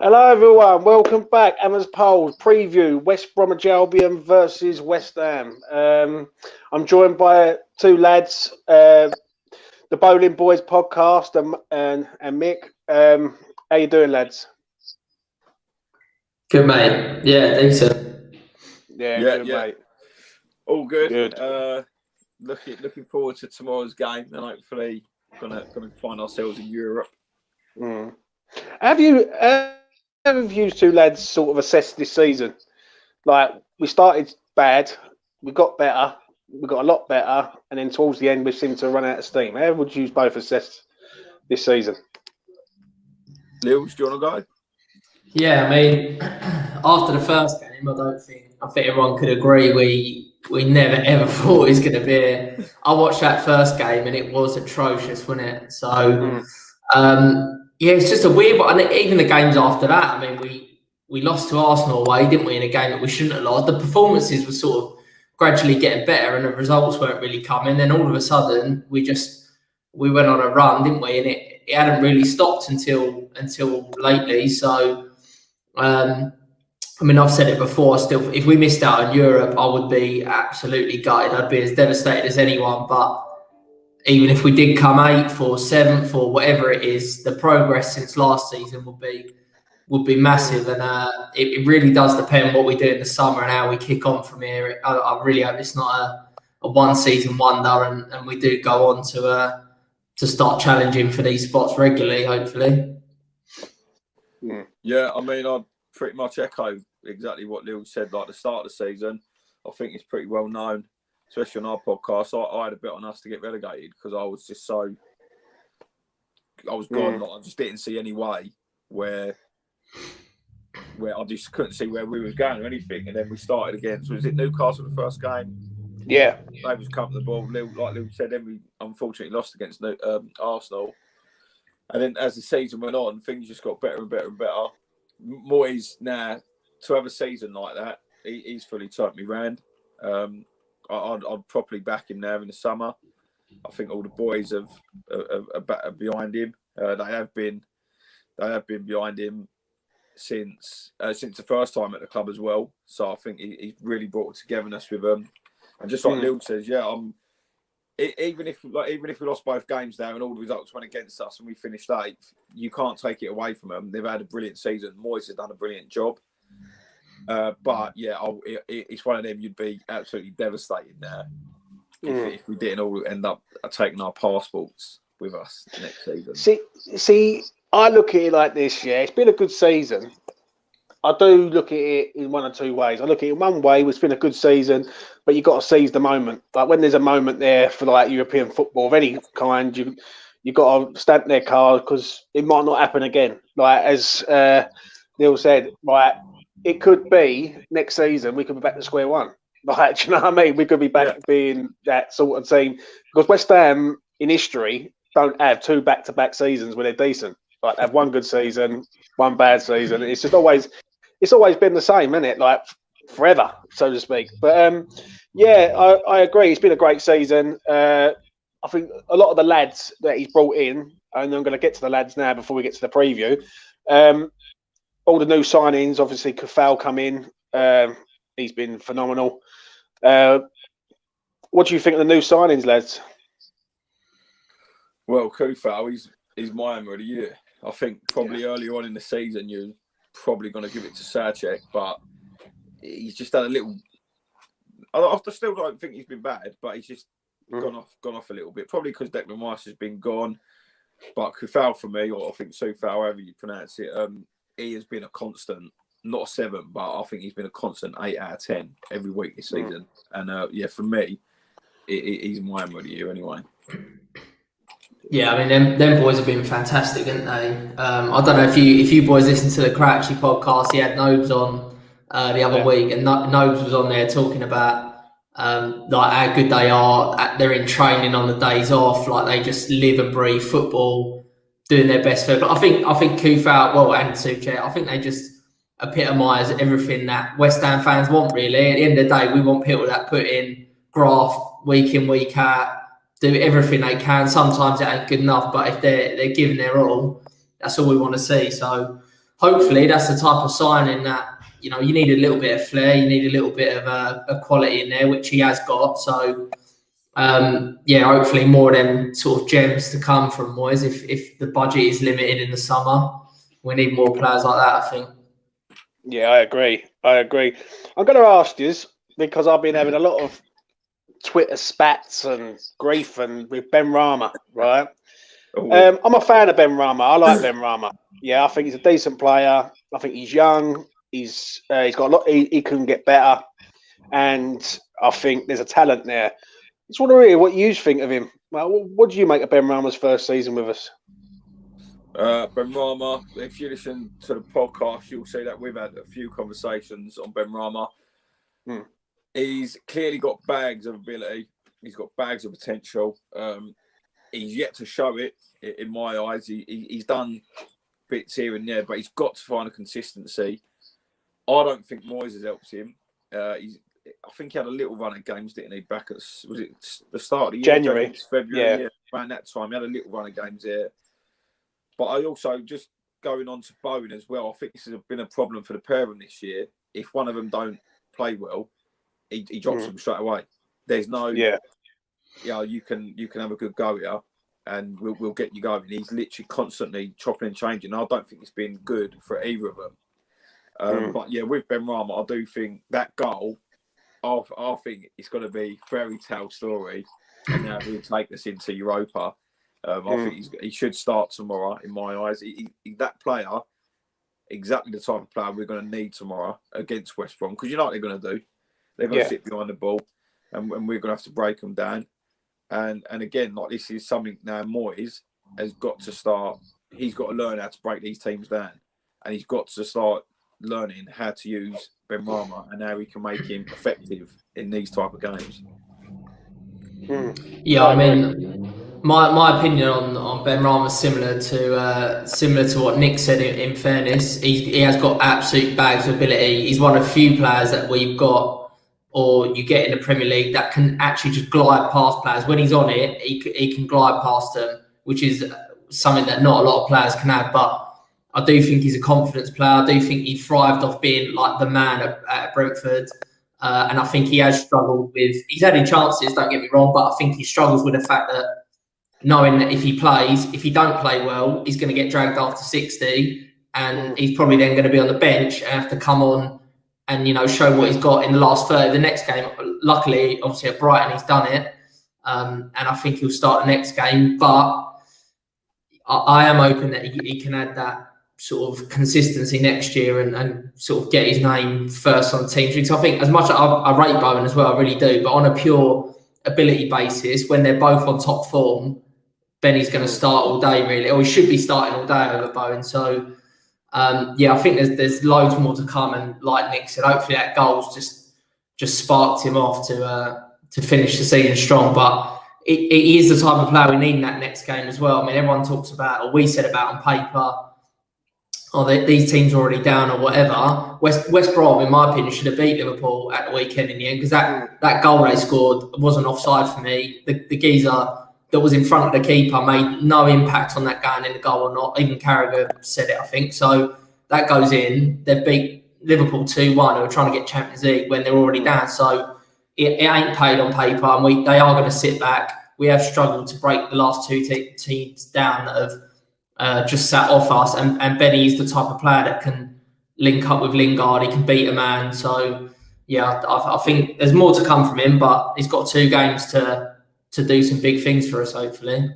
Hello everyone, welcome back. Emma's Polls preview West Bromwich Albion versus West Ham. I'm joined by two lads, the Boleyn Boys Podcast and Mick. How you doing, lads? Good, mate. Yeah, decent. Yeah, good, mate. All good. Looking forward to tomorrow's game, and hopefully gonna find ourselves in Europe. Have you two lads sort of assessed this season? Like, we started bad, we got better, we got a lot better, and then towards the end we seemed to run out of steam. How would you both assess this season? Lils, do you want to go? Yeah, I mean, after the first game, I think everyone could agree we never ever thought it was going to be. I watched that first game and it was atrocious, wasn't it? So, yeah, it's just a weird one. And even the games after that, I mean, we lost to Arsenal away, didn't we, in a game that we shouldn't have lost. The performances were sort of gradually getting better and the results weren't really coming. Then all of a sudden, we went on a run, didn't we? And it hadn't really stopped until lately. So, I mean, I've said it before, still, if we missed out on Europe, I would be absolutely gutted. I'd be as devastated as anyone. But even if we did come 8th or 7th or whatever it is, the progress since last season would be massive. And it really does depend what we do in the summer and how we kick on from here. I really hope it's not a one-season wonder and we do go on to start challenging for these spots regularly, hopefully. Yeah, I mean, I pretty much echo exactly what Lil said. Like the start of the season, I think it's pretty well known, especially on our podcast. I had a bit on us to get relegated because I was just I was gone. Like, I just didn't see any way where I just couldn't see where we was going or anything. And then we started again. So was it Newcastle the first game? Yeah, they was coming the ball. Like Lil said, then we unfortunately lost against Arsenal. And then as the season went on, things just got better and better and better. Moyes now, to have a season like that, he's fully turned me round. I'd properly back him now in the summer. I think all the boys are behind him. They have been behind him since the first time at the club as well. So I think he's really brought togetherness with them. And just like Lil says, even if we lost both games now and all the results went against us and we finished 8th, you can't take it away from them. They've had a brilliant season. Moyes has done a brilliant job. But yeah, it's one of them you'd be absolutely devastated now if we didn't all end up taking our passports with us next season. See, I look at it like this. Yeah, it's been a good season. I do look at it in one or two ways. I look at it one way, it's been a good season, but you've got to seize the moment. Like when there's a moment there for like European football of any kind, you got to stamp their card because it might not happen again. Like as Neil said, right, it could be next season we could be back to square one. Like, do you know what I mean? We could be back being that sort of team because West Ham in history don't have two back-to-back seasons where they're decent. Like they have one good season, one bad season. It's just always been the same, isn't it? Like forever, so to speak. But I agree. It's been a great season. I think a lot of the lads that he's brought in, and I'm going to get to the lads now before we get to the preview. All the new signings, obviously, Kufal come in. He's been phenomenal. What do you think of the new signings, lads? Well, Kufal, he's my hammer of the year. I think probably earlier on in the season, you're probably going to give it to Sarchek, but he's just done a little. I still don't think he's been bad, but he's just gone off a little bit. Probably because Declan Rice has been gone. But Kufal for me, or I think Sufal, however you pronounce it, he has been a constant. Not a 7, but I think he's been a constant 8 out of 10 every week this season. And for me, he's my hammer of the year anyway. Yeah, I mean, them boys have been fantastic, haven't they? I don't know if you boys listen to the Crouchy podcast. He had Nobes on the other week, and Nobes was on there talking about like how good they are. They're in training on the days off, like they just live and breathe football, doing their best for it. But I think Kufal, and Suchet, I think they just epitomise everything that West Ham fans want. Really, at the end of the day, we want people that put in graft week in, week out. Do everything they can. Sometimes it ain't good enough, but if they're giving their all, that's all we want to see. So hopefully that's the type of signing that, you know, you need a little bit of flair, you need a little bit of a quality in there, which he has got. So, hopefully more than sort of gems to come from Moyes. If the budget is limited in the summer, we need more players like that, I think. Yeah, I agree. I'm going to ask you, because I've been having a lot of Twitter spats and grief and with Ben Rama, right? I'm a fan of Ben Rama. I like Ben Rama. Yeah, I think he's a decent player. I think he's young. He's got a lot. He can get better, and I think there's a talent there. I just want to hear what you think of him. Well, what do you make of Ben Rama's first season with us? Ben Rama, if you listen to the podcast, you'll see that we've had a few conversations on Ben Rama. He's clearly got bags of ability. He's got bags of potential. He's yet to show it, in my eyes. He's done bits here and there, but he's got to find a consistency. I don't think Moyes has helped him. I think he had a little run of games, didn't he? Back at was it the start of the year, January, February, yeah. Around that time, he had a little run of games there. But I also, just going on to Bowen as well, I think this has been a problem for the pair of them this year. If one of them don't play well, he drops them straight away. There's no, you can have a good go here, and we'll get you going. He's literally constantly chopping and changing. I don't think it's been good for either of them. But yeah, with Ben Rama, I do think that goal, I think it's going to be fairy tale story, and now he'll take us into Europa. I think he should start tomorrow, in my eyes. That player, exactly the type of player we're going to need tomorrow against West Brom. Because you know what they're going to do? They're going to sit behind the ball, and we're going to have to break them down. And again, like, this is something now Moyes has got to start. He's got to learn how to break these teams down. And he's got to start learning how to use Ben Rama and how he can make him effective in these type of games. Yeah, I mean, my opinion on Ben Rama is similar to what Nick said. In fairness, he has got absolute bags of ability. He's one of the few players that we've got, or you get in the Premier League, that can actually just glide past players. When he's on it, he can glide past them, which is something that not a lot of players can have. But I do think he's a confidence player. I do think he thrived off being like the man at Brentford. And I think he has struggled with, he's had his chances, don't get me wrong, but I think he struggles with the fact that knowing that if he don't play well, he's going to get dragged after 60, and he's probably then going to be on the bench and have to come on and, you know, show what he's got in the last 30 of the next game. Luckily, obviously at Brighton, he's done it. And I think he'll start the next game, but I am hoping that he can add that sort of consistency next year and sort of get his name first on the team sheet. So I think, as much as I rate Bowen as well, I really do, but on a pure ability basis, when they're both on top form, Benny's going to start all day, really, or he should be starting all day over Bowen. So I think there's loads more to come, and like Nick said, hopefully that goal's just sparked him off to finish the season strong. But it is the type of player we need in that next game as well. I mean, everyone talks about, or we said about on paper, these teams are already down or whatever. West Brom, in my opinion, should have beat Liverpool at the weekend in the end, because that goal they scored wasn't offside for me. The geezer that was in front of the keeper made no impact on that going in the goal or not. Even Carragher said it, I think. So that goes in. They beat Liverpool 2-1, who are trying to get Champions League when they're already down. So it ain't paid on paper, and they are going to sit back. We have struggled to break the last two teams down that have just sat off us, and Benny is the type of player that can link up with Lingard. He can beat a man. So yeah, I think there's more to come from him, but he's got 2 games to do some big things for us, hopefully.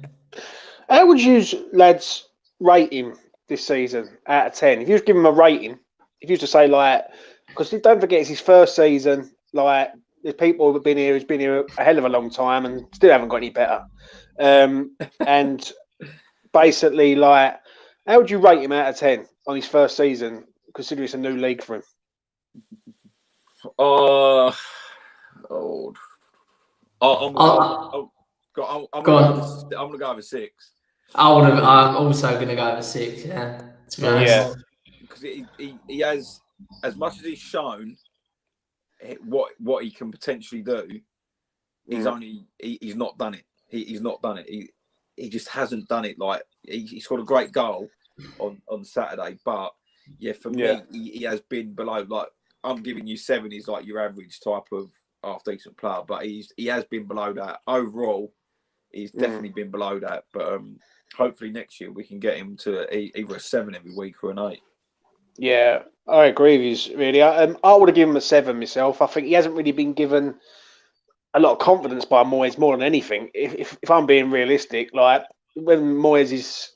How would you lads rate him this season out of 10? If you was give him a rating, if you was to say, like, because don't forget it's his first season, like, there's people who've been here who's been here a hell of a long time and still haven't got any better. And basically, like, how would you rate him out of 10 on his first season, considering it's a new league for him? I'm gonna go over 6. I'm also gonna go over 6. Yeah, to be honest. Because he has, as much as he's shown what he can potentially do, he's not done it. He's not done it. He just hasn't done it. Like, he scored a great goal on Saturday, but yeah, for me, he has been below. Like I'm giving you 7 is like your average type of half decent player, but he has been below that overall. He's definitely been below that, but hopefully next year we can get him to either a 7 every week or an 8. Yeah, I agree with you. Really, I would have given him a 7 myself. I think he hasn't really been given a lot of confidence by Moyes more than anything. If I'm being realistic, like when Moyes is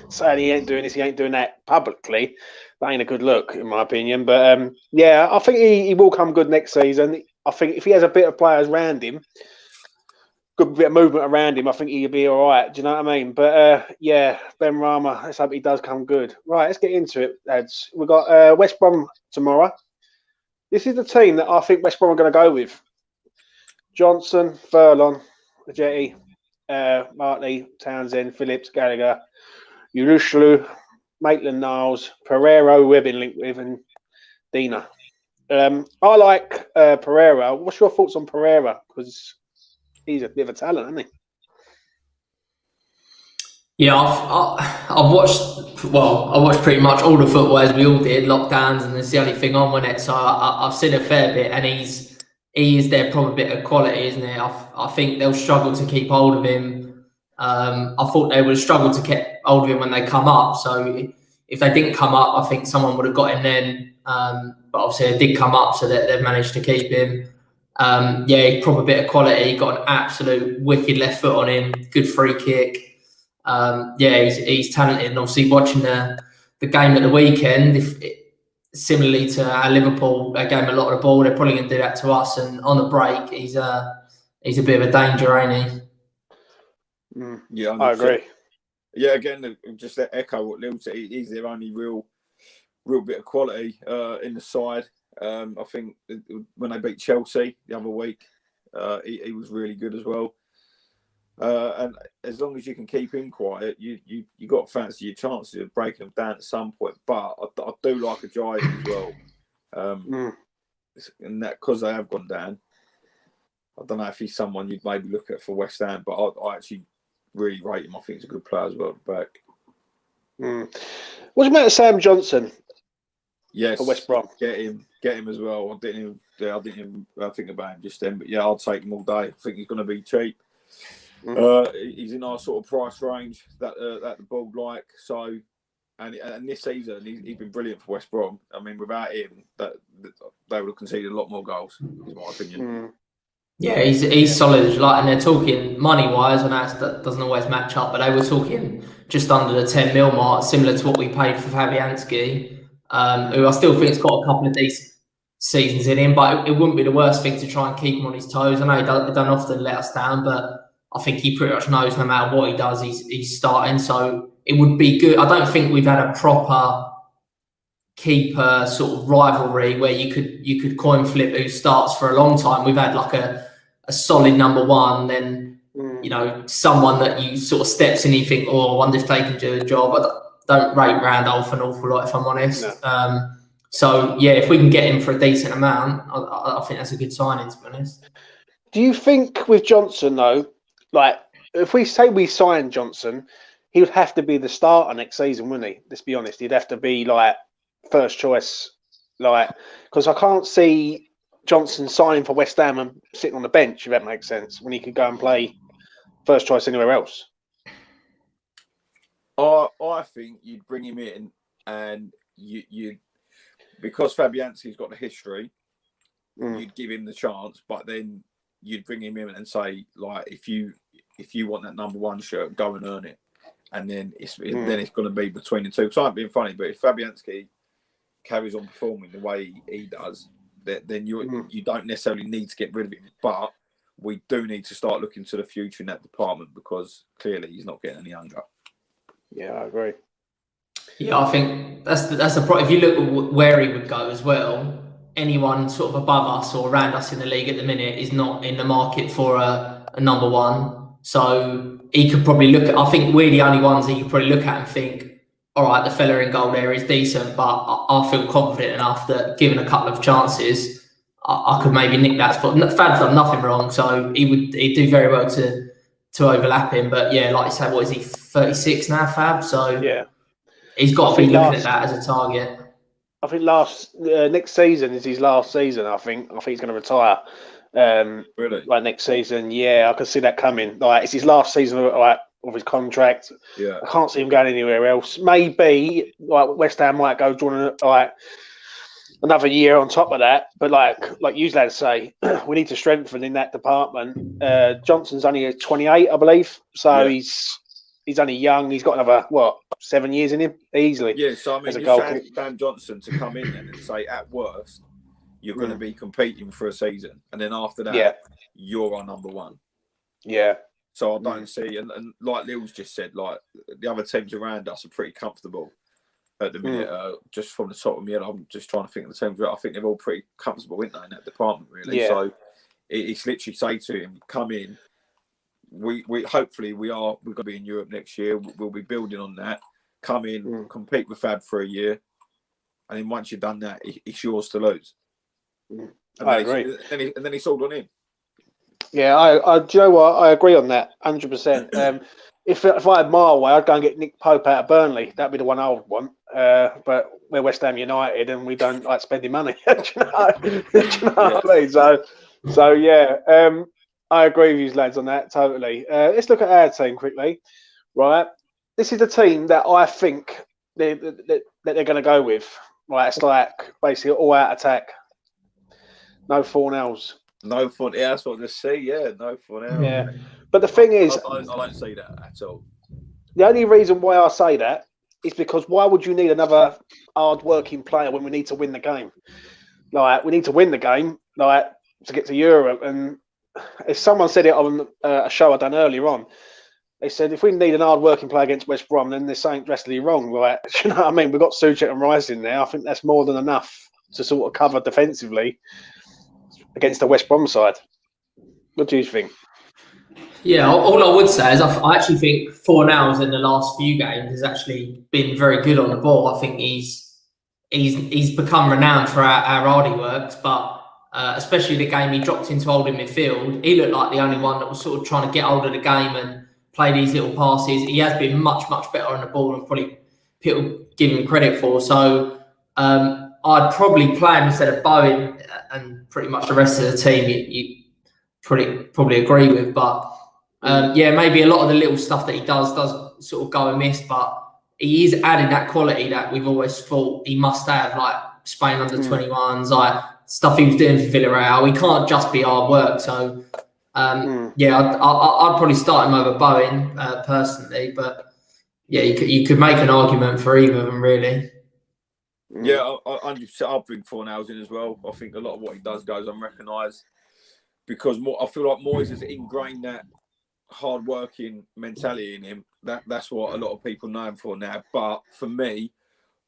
saying he ain't doing this, he ain't doing that publicly, that ain't a good look in my opinion. But yeah, I think he will come good next season. I think if he has a bit of players around him, good bit of movement around him, I think he'll be all right. Do you know what I mean? But yeah, Ben Rama, let's hope he does come good. Right, let's get into it, lads. We've got West Brom tomorrow. This is the team that I think West Brom are going to go with. Johnson, Furlong, Jetty, Martley, Townsend, Phillips, Gallagher, Urushalu, Maitland-Niles, Pereira, who we've been linked with, and Dina. I like Pereira. What's your thoughts on Pereira? Because he's a bit of a talent, isn't he? Yeah, I've watched. Well, I watched pretty much all the football as we all did, lockdowns, and it's the only thing on, wasn't it? So I've seen a fair bit, and he is their proper bit of quality, isn't it? I think they'll struggle to keep hold of him. I thought they would struggle to keep hold of him when they come up. So if they didn't come up, I think someone would have got him then. But obviously they did come up, so they've managed to keep him. Yeah, proper bit of quality. Got an absolute wicked left foot on him. Good free kick. Yeah, he's talented. And obviously watching the game at the weekend, similarly to how Liverpool gave him a lot of the ball, they're probably going to do that to us. And on the break, he's a bit of a danger, ain't he? Yeah, I agree. Yeah, again, just to echo what Lil said, he's their only real bit of quality in the side. I think when they beat Chelsea the other week, he was really good as well. And as long as you can keep him quiet, you got to fancy your chances of breaking them down at some point. But I do like Ajayi as well, and that because they have gone down. I don't know if he's someone you'd maybe look at for West Ham, but I actually really rate him. I think he's a good player as well at the back. What's the matter with Sam Johnson? Yes, for West Brom. Get him as well. I didn't even think about him just then, but yeah, I'll take him all day. I think he's going to be cheap. He's in our sort of price range that the board like. So, and this season he's been brilliant for West Brom. I mean, without him, that they would have conceded a lot more goals, in my opinion. Yeah, he's solid. Like, and they're talking money wise, and that doesn't always match up. But they were talking just under the 10 mil mark, similar to what we paid for Fabianski, who I still think has got a couple of decent seasons in him. But it wouldn't be the worst thing to try and keep him on his toes. I know he don't often let us down, but I think he pretty much knows no matter what he does, he's starting. So it would be good. I don't think we've had a proper keeper sort of rivalry where you could coin flip who starts for a long time. We've had like a solid number one, then someone that you sort of steps in and you think, I wonder if they can do the job. I don't rate Randolph an awful lot, if I'm honest. No. So yeah, if we can get him for a decent amount, I think that's a good signing, to be honest. Do you think with Johnson though, like if we say we sign Johnson, he would have to be the starter next season, wouldn't he? Let's be honest, he'd have to be like first choice, like, because I can't see Johnson signing for West Ham and sitting on the bench, if that makes sense, when he could go and play first choice anywhere else. I think you'd bring him in and you because Fabianski's got the history, you'd give him the chance, but then you'd bring him in and say, like, if you want that number one shirt, go and earn it. And then it's going to be between the two. So I'm being funny, but if Fabianski carries on performing the way he does, then you don't necessarily need to get rid of him. But we do need to start looking to the future in that department because clearly he's not getting any younger. Yeah, I agree. Yeah, I think that's the problem. If you look at where he would go as well, anyone sort of above us or around us in the league at the minute is not in the market for a number one. So he could probably look at, I think we're the only ones he could probably look at and think, all right, the fella in goal there is decent, but I feel confident enough that given a couple of chances, I could maybe nick that spot. Fab's done nothing wrong, so he'd do very well to overlap him. But yeah, like you said, what is he, 36 now, Fab? So yeah, he's got to be looking at that as a target. I think next season is his last season. I think he's going to retire. Really? Like next season, yeah, I can see that coming. Like it's his last season of his contract. Yeah. I can't see him going anywhere else. Maybe like West Ham might go join another year on top of that. But like you lads say, we need to strengthen in that department. Johnson's only 28, I believe, so he's only young. He's got another 7 years in him easily. Yeah, so I mean, you're saying Dan Johnson to come in and say at worst you're going to be competing for a season, and then after that you're our number one. Yeah. So I don't see, and like Lil's just said, like the other teams around us are pretty comfortable at the minute. Just from the top of my head, I'm just trying to think of the teams. I think they're all pretty comfortable, aren't they, in that department, really? Yeah. So it's literally say to him, come in. We hopefully we're going to be in Europe next year. We'll be building on that. Come in, compete with Fab for a year, and then once you've done that, it's yours to lose. I agree. And then he sold on him. Yeah, I do you know what? I agree on that 100%. If I had my way, I'd go and get Nick Pope out of Burnley. That'd be the one I would want. But we're West Ham United, and we don't like spending money. Do you know what I mean? So yeah, I agree with you lads on that totally. Let's look at our team quickly. Right, this is the team that I think they're going to go with. Right, it's like basically all out attack. No Fornells. No fun. Yeah, that's what I just see. Yeah, no fun. Yeah, but the thing is, I don't see that at all. The only reason why I say that is because why would you need another hard-working player when we need to win the game? Like we need to win the game, like to get to Europe. And if someone said it on a show I done earlier on, they said if we need an hard-working player against West Brom, then there's something drastically wrong. Right? You know what I mean? We've got Souček and Rice in there. I think that's more than enough to sort of cover defensively against the West Brom side. What do you think? Yeah, all I would say is I actually think Fornells in the last few games has actually been very good on the ball. I think he's become renowned for our hardy works, but especially the game he dropped into holding midfield, he looked like the only one that was sort of trying to get hold of the game and play these little passes. He has been much better on the ball than probably people give him credit for. So I'd probably play him instead of Bowen, and pretty much the rest of the team you probably agree with. But maybe a lot of the little stuff that he does sort of go amiss, but he is adding that quality that we've always thought he must have, like Spain under 21s, like stuff he was doing for Villarreal. He can't just be hard work. So I'd probably start him over Bowen personally, but yeah, you could make an argument for either of them really. Yeah, I'll bring Fornells in as well. I think a lot of what he does goes unrecognised because I feel like Moyes has ingrained that hard-working mentality in him. That's what a lot of people know him for now. But for me,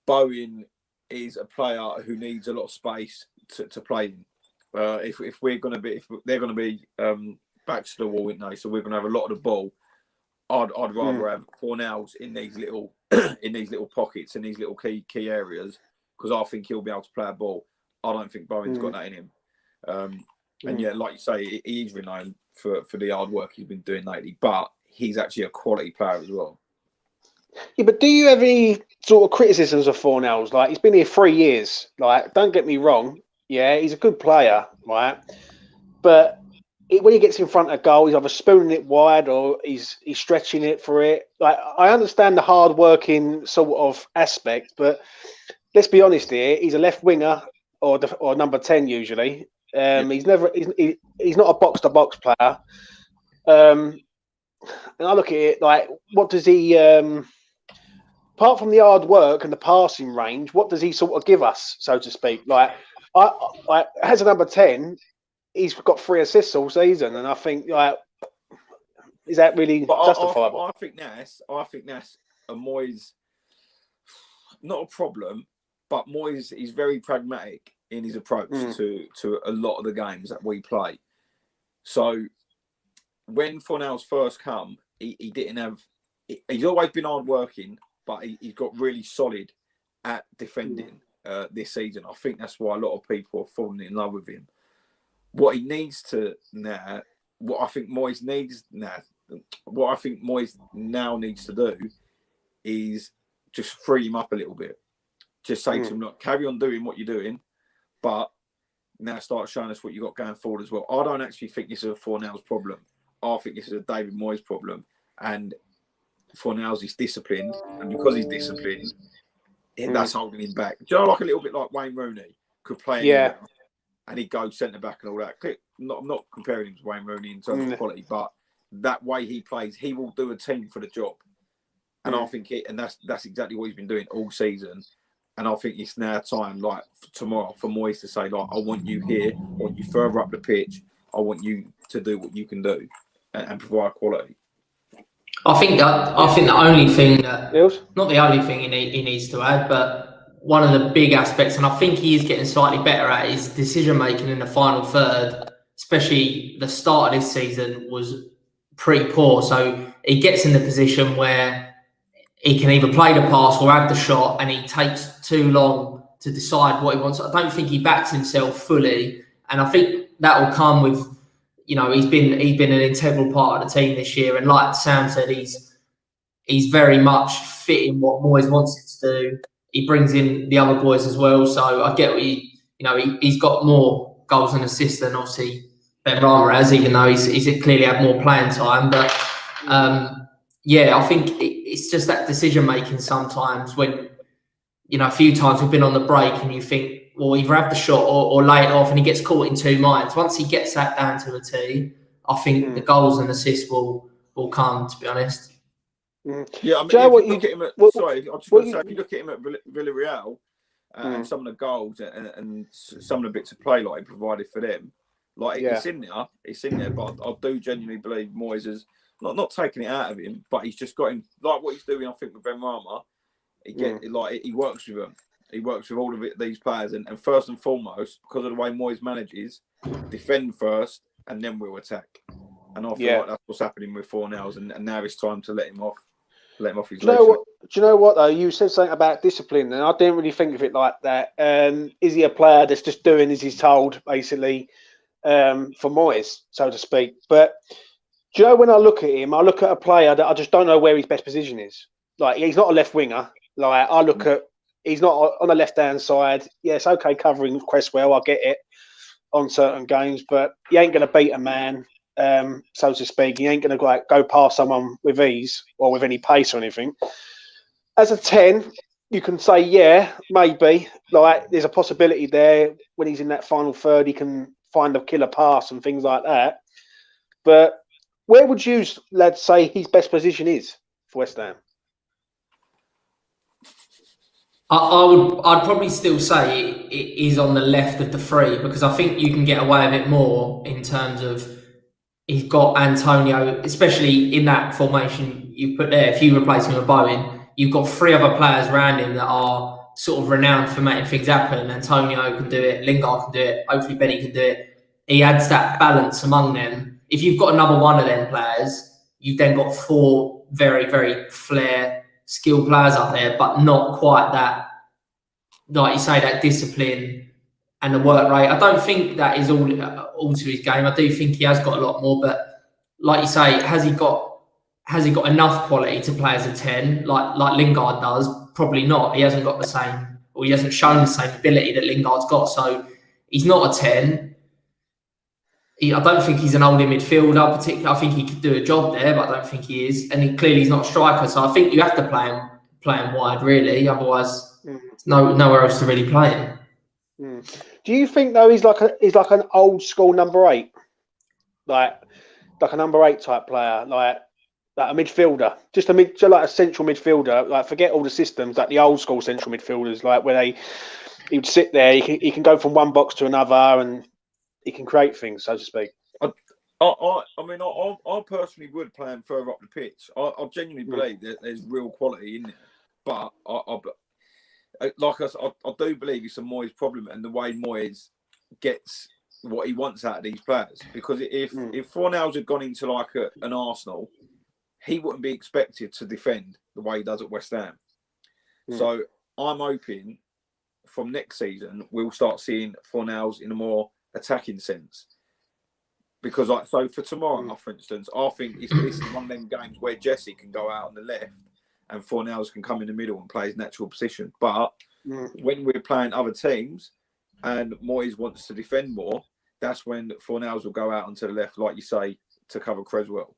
Bowen is a player who needs a lot of space to play in. If they're going to be backs to the wall, so we're going to have a lot of the ball. I'd rather have Fornells in these little pockets, in these little key areas, because I think he'll be able to play a ball. I don't think Bowen's got that in him. And yeah, like you say, he is renowned for the hard work he's been doing lately, but he's actually a quality player as well. Yeah, but do you have any sort of criticisms of Fornells? Like, he's been here 3 years. Like, don't get me wrong. Yeah, he's a good player, right? But when he gets in front of goal, he's either spooning it wide or he's stretching it for it. Like, I understand the hard-working sort of aspect, but let's be honest here. He's a left winger or number 10 usually. He's not a box-to-box player. And I look at it like, what does he? Apart from the hard work and the passing range, what does he sort of give us, so to speak? Like, I as a number 10. He's got 3 assists all season, and I think like, is that really justifiable? I think that's a Moyes, not a problem, but Moyes is very pragmatic in his approach to a lot of the games that we play. So when Fornells first come, he didn't have. He's always been hard working, but he's got really solid at defending this season. I think that's why a lot of people are falling in love with him. What he needs to now, what I think Moyes now needs to do is just free him up a little bit just say to him, look, carry on doing what you're doing, but now start showing us what you got going forward as well. I don't actually think this is a Fornals problem. I think this is a David Moyes problem. And Fornals is disciplined, and because he's disciplined, that's holding him back. Do you know, like a little bit like Wayne Rooney could play anywhere, and he'd go centre back and all that. I'm not comparing him to Wayne Rooney in terms of quality, but that way he plays, he will do a team for the job. And I think that's exactly what he's been doing all season. And I think it's now time, like for tomorrow, for Moyes to say, like, I want you here, I want you further up the pitch, I want you to do what you can do and provide quality. I think the only thing that, not the only thing he needs to add, but one of the big aspects, and I think he is getting slightly better at, is decision making in the final third. Especially the start of this season was pretty poor. So he gets in the position where he can either play the pass or have the shot, and he takes too long to decide what he wants. I don't think he backs himself fully, and I think that will come with, he's been an integral part of the team this year, and like Sam said, he's very much fitting what Moyes wants it to do. He brings in the other boys as well, so I get what he's got more goals and assists than obviously Ben Rama has, even though he's clearly had more playing time. But I think it's just that decision making sometimes when, a few times we've been on the break and you think, well, either have the shot or lay it off, and he gets caught in two minds. Once he gets that down to a T, I think the goals and assists will come, to be honest. Yeah, I mean, if you look at him if you look at him at Villarreal and some of the goals and some of the bits of play like he provided for them, like it's in there. But I do genuinely believe Moyes has not taking it out of him, but he's just got him, like what he's doing. I think with Ben Rama, he works with them. He works with all of these players, and first and foremost, because of the way Moyes manages, defend first and then we'll attack. And I feel like that's what's happening with Fornals, and now it's time to let him off his leash. Do you know what though? You said something about discipline, and I didn't really think of it like that. Is he a player that's just doing as he's told, basically, for Moyes, so to speak? But do you know, when I look at him, I look at a player that I just don't know where his best position is. Like, he's not a left winger. Like, I look at, he's not on the left-hand side. Yeah, it's okay covering Cresswell, I get it, on certain games, but he ain't going to beat a man, so to speak. He ain't going to go past someone with ease or with any pace or anything. As a 10, you can say, yeah, maybe. Like, there's a possibility there when he's in that final third, he can find a killer pass and things like that. But where would you, lads, say his best position is for West Ham? I'd probably still say it is on the left of the three, because I think you can get away with it more in terms of he's got Antonio, especially in that formation you've put there. If you replace him with Bowen, you've got three other players around him that are sort of renowned for making things happen. Antonio can do it, Lingard can do it, hopefully Benny can do it. He adds that balance among them. If you've got another one of them players, you've then got four very, very flair, skilled players up there, but not quite that, like you say, that discipline and the work rate. I don't think that is all to his game. I do think he has got a lot more, but like you say, has he got enough quality to play as a 10 like Lingard does? Probably not. He hasn't got the same, or he hasn't shown the same ability that Lingard's got, so he's not a 10. I don't think he's an holding midfielder, particularly. I think he could do a job there, but I don't think he is. And clearly he's not a striker, so I think you have to play him wide, really. Otherwise, nowhere else to really play him. Do you think though he's like an old school number 8, like a number 8 type player, like a midfielder, just like a central midfielder? Like, forget all the systems, like the old school central midfielders, like where he would sit there. He can go from one box to another and he can create things, so to speak. I personally would play him further up the pitch. I genuinely believe that there's real quality in there, but I do believe it's a Moyes problem and the way Moyes gets what he wants out of these players. Because if Fornals had gone into like an Arsenal, he wouldn't be expected to defend the way he does at West Ham. So I'm hoping from next season we'll start seeing Fornals in a more attacking sense, because so for tomorrow, for instance, I think this is one of them games where Jesse can go out on the left and Fornals can come in the middle and play his natural position. But when we're playing other teams and Moyes wants to defend more, that's when Fornals will go out onto the left, like you say, to cover Creswell.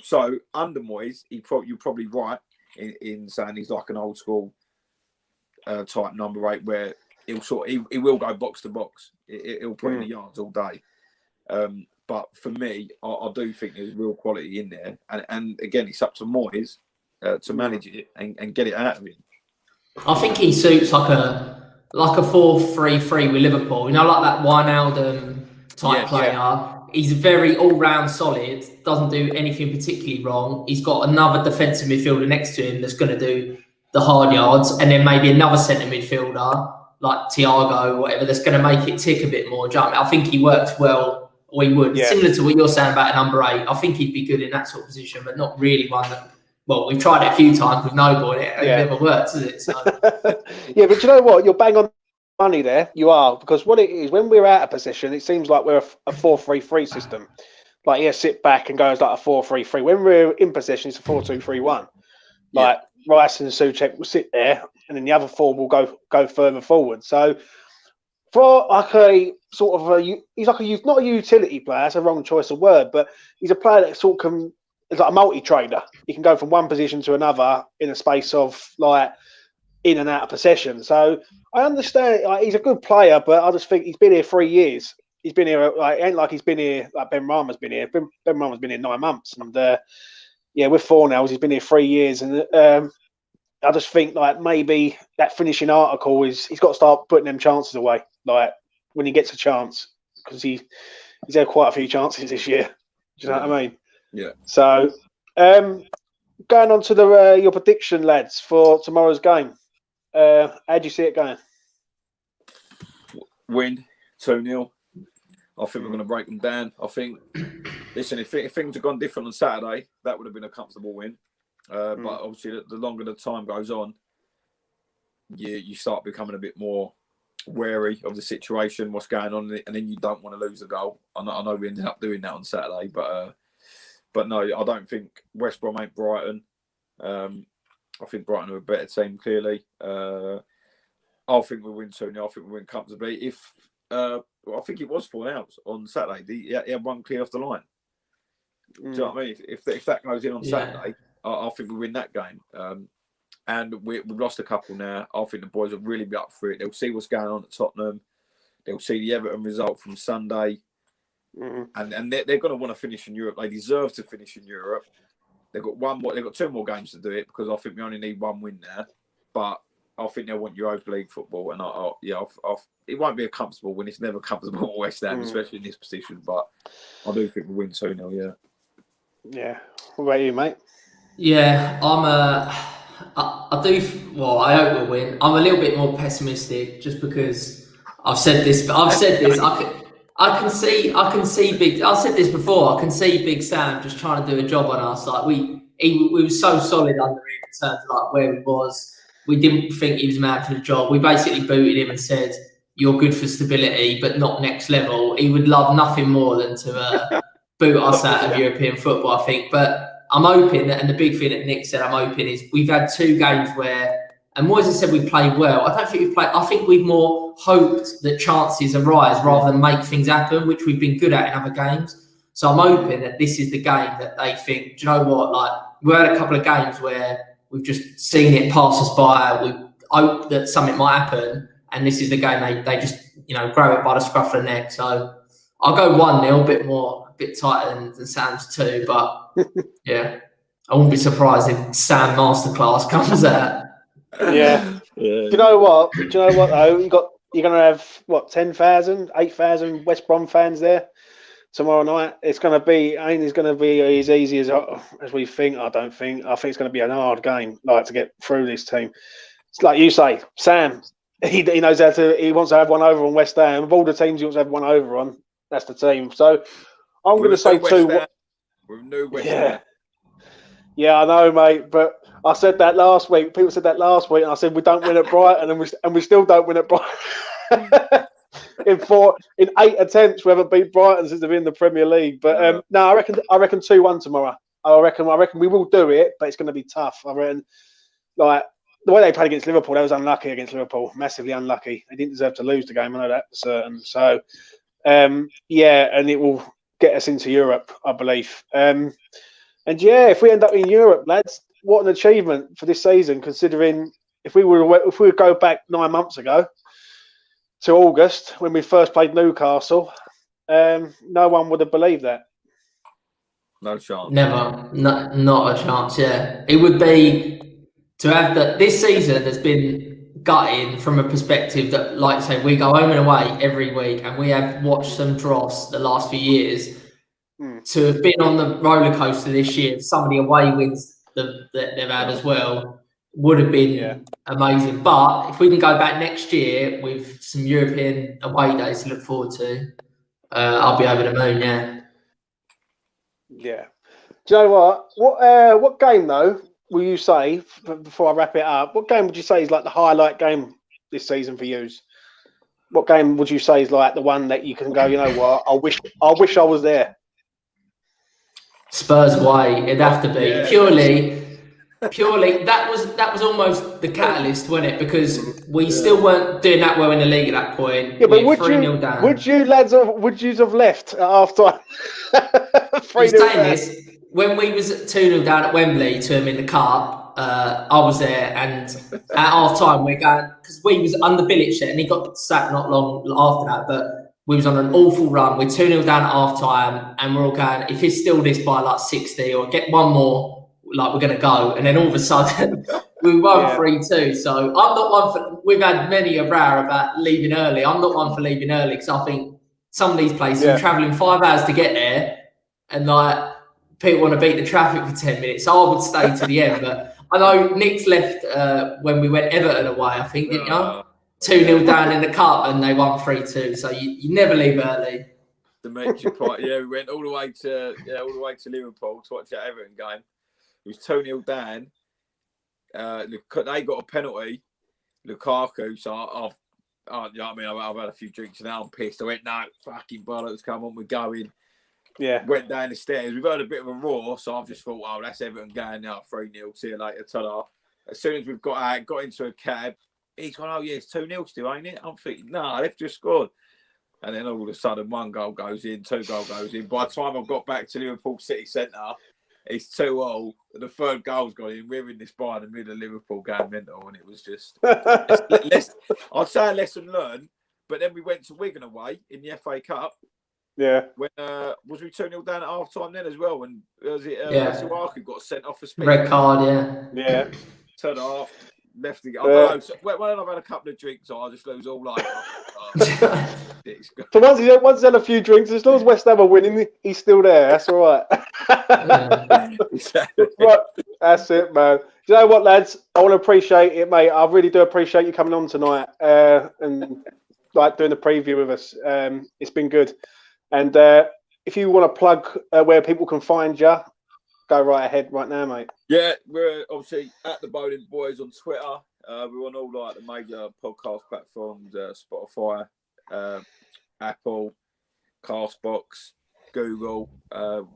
So under Moyes, you're probably right in saying he's like an old school type number 8, where he will go box to box. He'll put in the yards all day. But for me, I do think there's real quality in there, and again, it's up to Moyes to manage it and get it out of him. I think he suits like a 4-3-3 with Liverpool. You know, like that Wijnaldum type player. Yeah. He's very all-round solid, doesn't do anything particularly wrong. He's got another defensive midfielder next to him that's going to do the hard yards, and then maybe another centre midfielder like Thiago or whatever that's going to make it tick a bit more. I think he works well, or he would. Yeah. Similar to what you're saying about a number 8, I think he'd be good in that sort of position, but not really one that... Well, we've tried it a few times with Noble, and it never works, does it? So. Yeah, but you know what? You're bang on money there. You are, because what it is, when we're out of possession, it seems like we're a 4-3-3 system. Like, sit back and goes like a 4-3-3. When we're in possession, it's a 4-2-3-1. Like, Rice and Souček will sit there, and then the other 4 will go further forward. So, for like a sort of he's like not a utility player. That's a wrong choice of word, but he's a player that sort of can. It's like a multi-trader. He can go from one position to another in a space of like in and out of possession. So I understand he's a good player, but I just think he's been here 3 years. He's been here it ain't like he's been here like Ben Rama's been here. Ben Rama's been here 9 months, and with Fornals he's been here 3 years, and I just think like maybe that finishing article he's got to start putting them chances away. Like when he gets a chance, because he's had quite a few chances this year. Do you know what I mean? Yeah. So, going on to your prediction, lads, for tomorrow's game. How do you see it going? Win 2-0. I think we're going to break them down. I think, listen, if things had gone different on Saturday, that would have been a comfortable win. But obviously, the longer the time goes on, you start becoming a bit more wary of the situation, what's going on, and then you don't want to lose a goal. I know we ended up doing that on Saturday, but no, I don't think West Brom ain't Brighton. I think Brighton are a better team, clearly. I think we'll win 2-0. I think we'll win comfortably. I think it was 4-0 on Saturday. He had one clear off the line. Do you know what I mean? If that goes in on Saturday, I think we win that game. And we've lost a couple now. I think the boys will really be up for it. They'll see what's going on at Tottenham. They'll see the Everton result from Sunday. And they're going to want to finish in Europe. They deserve to finish in Europe. They've got 2 more games to do it, because I think we only need 1 win there. But I think they'll want Europa League football, and it won't be a comfortable win. It's never comfortable at West Ham, especially in this position. But I do think we'll win 2-0. Yeah. Yeah. What about you, mate? Yeah, I do. Well, I hope we'll win. I'm a little bit more pessimistic, just because I've said this. I can see big. I said this before. I can see Big Sam just trying to do a job on us. Like we were so solid under him in terms of like where he was. We didn't think he was mad for the job. We basically booted him and said, "You're good for stability, but not next level." He would love nothing more than to boot us out of European football, I think. But I'm hoping that, and the big thing that Nick said, I'm hoping is we've had 2 games where. And Moyes has said we've played well. I don't think we've played. I think we've more hoped that chances arise rather than make things happen, which we've been good at in other games. So I'm hoping that this is the game that they think, do you know what? Like, we've had a couple of games where we've just seen it pass us by. We hope that something might happen, and this is the game they just grab it by the scruff of the neck. So I'll go 1-0, a bit tighter than Sam's 2. But yeah, I wouldn't be surprised if Sam Masterclass comes out. Yeah. Do you know what? Though you're going to have 10,000, 8,000 West Brom fans there tomorrow night. It's going to be. I think it's going to be as easy as we think. I don't think. I think it's going to be an hard game, like, to get through this team. It's like you say, Sam. He knows how to. He wants to have one over on West Ham. Of all the teams he wants to have one over on, that's the team. So I'm going to say 2. With no West Ham. Yeah, I know, mate, but. I said that last week. People said that last week, and I said we don't win at Brighton, and we still don't win at Brighton. in 8 attempts, we haven't beat Brighton since they've been in the Premier League. But no, I reckon 2-1 tomorrow. I reckon we will do it, but it's going to be tough. I reckon, like, the way they played against Liverpool, they was unlucky against Liverpool, massively unlucky. They didn't deserve to lose the game. I know that for certain. So, and it will get us into Europe, I believe. And if we end up in Europe, lads, what an achievement for this season. Considering if we would go back 9 months ago to August when we first played Newcastle, no one would have believed that. No chance. Never. Not a chance, yeah. It would be to have that. This season has been gutting from a perspective that, like I say, we go home and away every week and we have watched some dross the last few years. To have been on the roller coaster this year, some of the away wins that they've had as well would have been amazing. But if we can go back next year with some European away days to look forward to, I'll be over the moon, yeah. Yeah. Do you know what? What game, though, will you say, before I wrap it up, what game would you say is like the highlight game this season for you? What game would you say is like the one that you can go, you know what, I wish I was there? Spurs away, it'd have to be purely. That was almost the catalyst, wasn't it? Because we still weren't doing that well in the league at that point. Yeah, but would you have left at half time? You're saying this when we was 2-0 down at Wembley to him in the cup. I was there, and at half time we're going because we was under Bilic and he got sacked not long after that, but. We was on an awful run. We're 2-0 down at half time, and we're all going, if it's still this by like 60 or get one more, like we're going to go. And then all of a sudden, we won 3-2. So I'm not one for, we've had many a row about leaving early. I'm not one for leaving early because I think some of these places are travelling 5 hours to get there, and like people want to beat the traffic for 10 minutes. So I would stay to the end. But I know Nick's left when we went Everton away, I think, didn't you? 2-0 down in the cup and they won 3-2. So you never leave early. Dementia part. Yeah, we went all the way to Liverpool to watch that Everton game. It was 2-0 down. They got a penalty, Lukaku. So you know what I mean? I've had a few drinks and now I'm pissed. I went, no, fucking bollocks, come on, we're going. Yeah. Went down the stairs. We've heard a bit of a roar, so I've just thought, oh, that's Everton going now, 3-0. See you later, ta-da. As soon as we've got into a cab, he's gone, oh, yeah, it's 2-0 still, ain't it? I'm thinking, no, they've just scored. And then all of a sudden, 1 goal goes in, 2 goals goes in. By the time I've got back to Liverpool City Centre, it's 2-2. The 3rd goal's gone in. We're in this bar in the middle of Liverpool going mental, and it was just, I'd say a lesson learned. But then we went to Wigan away in the FA Cup. Yeah. When was we 2-0 down at half time then as well? And was it Suaku got sent off for speed? Red card, yeah. Yeah. Turned off. Left the game. I don't know. So when I've had a couple of drinks, I just lose all life. So once he's had a few drinks, as long as West Ham are winning, he's still there. That's all right. Exactly. Right, that's it, man. You know what, lads? I want to appreciate it, mate. I really do appreciate you coming on tonight and like doing the preview with us. It's been good. And if you want to plug where people can find you, go right ahead right now, mate. Yeah, we're obviously at the Boleyn Boys on Twitter. We're on all like the major podcast platforms, Spotify, Apple, Castbox, Google,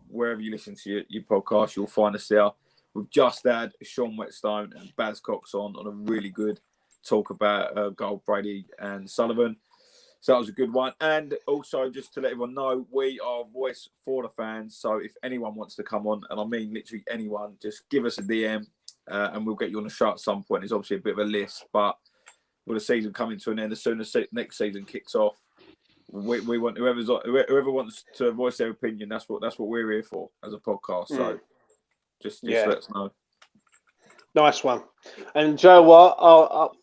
wherever you listen to your podcast, you'll find us there. We've just had Sean Whetstone and Baz Cox on a really good talk about Gold, Brady and Sullivan. So that was a good one. And also, just to let everyone know, we are a voice for the fans. So if anyone wants to come on, and I mean literally anyone, just give us a DM and we'll get you on the show at some point. It's obviously a bit of a list, but with the season coming to an end, as soon as next season kicks off, we want whoever wants to voice their opinion. That's what we're here for as a podcast. So just let us know. Nice one. And Joe, what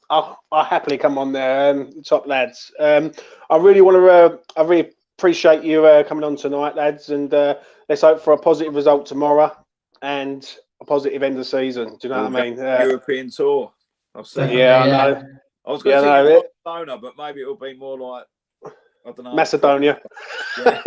I'll happily come on there. Top lads. I really appreciate you coming on tonight, lads. And let's hope for a positive result tomorrow and a positive end of the season. Do you know what I mean? European tour. I've seen. Yeah, I know. I was going to say Barcelona, but maybe it'll be more like, I don't know. Macedonia. Yeah.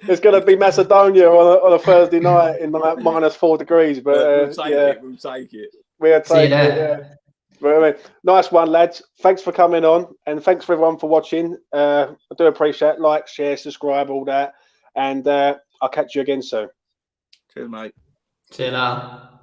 It's going to be Macedonia on a Thursday night in like -4 degrees. But we'll take it. We'll take it. We'll take it. Yeah. But, I mean, nice one, lads. Thanks for coming on, and thanks for everyone for watching. I do appreciate it. Like, share, subscribe, all that, and I'll catch you again soon. Cheers, mate. See you now.